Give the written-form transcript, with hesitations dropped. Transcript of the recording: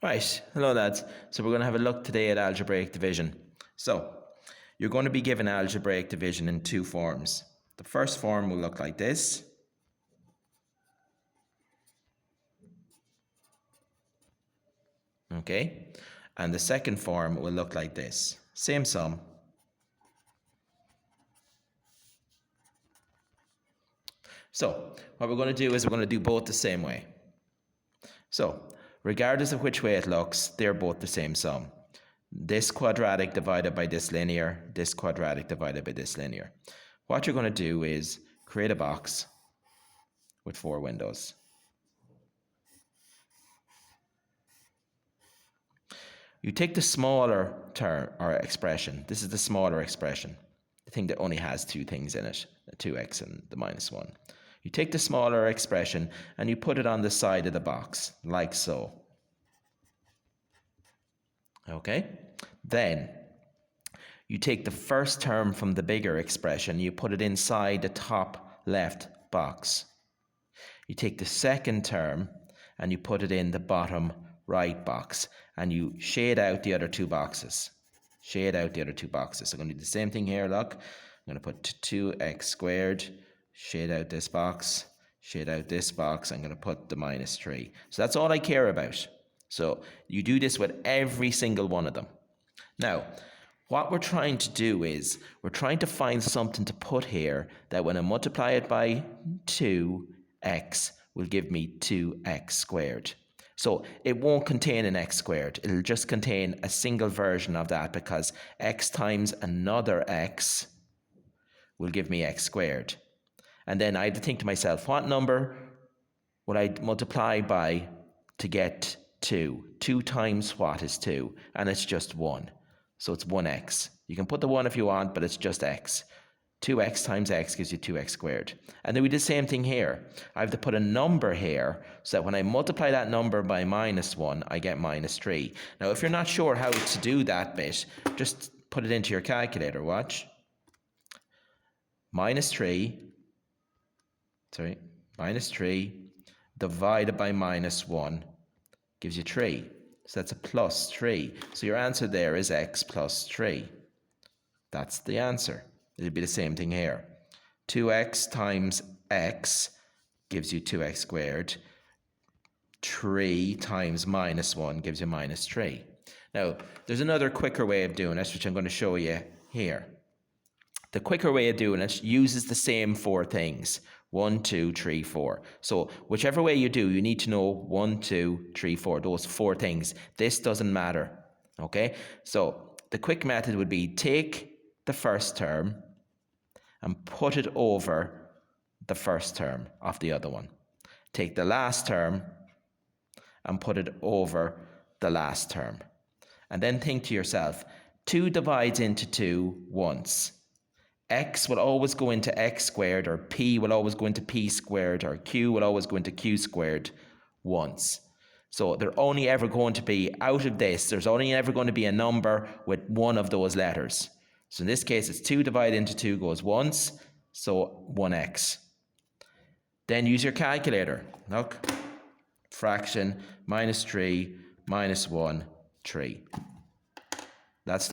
Right, hello lads. So we're going to have a look today at algebraic division. So you're going to be given algebraic division in two forms. The first form will look like this. Okay, and the second form will look like this. Same sum. So what we're going to do is we're going to do both the same way. So regardless of which way it looks, they're both the same sum. This quadratic divided by this linear, this quadratic divided by this linear. What you're going to do is create a box with 4 windows. You take the smaller term or expression. This is the smaller expression, the thing that only has 2 things in it, the 2x and the -1. You take the smaller expression and you put it on the side of the box, like so. Okay? Then you take the first term from the bigger expression, you put it inside the top left box. You take the second term and you put it in the bottom right box, and you shade out the other 2 boxes. Shade out the other 2 boxes. So I'm going to do the same thing here, look. I'm going to put 2x squared, shade out this box, shade out this box. I'm going to put the -3. So that's all I care about. So you do this with every single one of them. Now, what we're trying to do is we're trying to find something to put here that when I multiply it by 2x will give me 2x squared. So it won't contain an x squared. It'll just contain a single version of that because x times another x will give me x squared. And then I had to think to myself, what number would I multiply by to get 2? 2 times what is 2? And it's just 1. So it's 1x. You can put the 1 if you want, but it's just x. 2x times x gives you 2x squared. And then we do the same thing here. I have to put a number here so that when I multiply that number by -1, I get -3. Now, if you're not sure how to do that bit, just put it into your calculator. Watch. -3 divided by -1 gives you 3. So that's a +3. So your answer there is x plus 3. That's the answer. It'll be the same thing here. 2x times x gives you 2x squared. 3 times -1 gives you -3. Now, there's another quicker way of doing this, which I'm going to show you here. The quicker way of doing it uses the same 4 things. 1, 2, 3, 4. So whichever way you do, you need to know 1, 2, 3, 4, those 4 things. This doesn't matter, okay? So the quick method would be take the first term and put it over the first term of the other one. Take the last term and put it over the last term. And then think to yourself, 2 divides into 2 once. X will always go into x squared, or p will always go into p squared, or q will always go into q squared once. So they're only ever going to be, out of this, there's only ever going to be a number with one of those letters. So in this case, it's 2 divided into 2 goes once, so 1x. Then use your calculator. Look, fraction -3 -1, 3. That's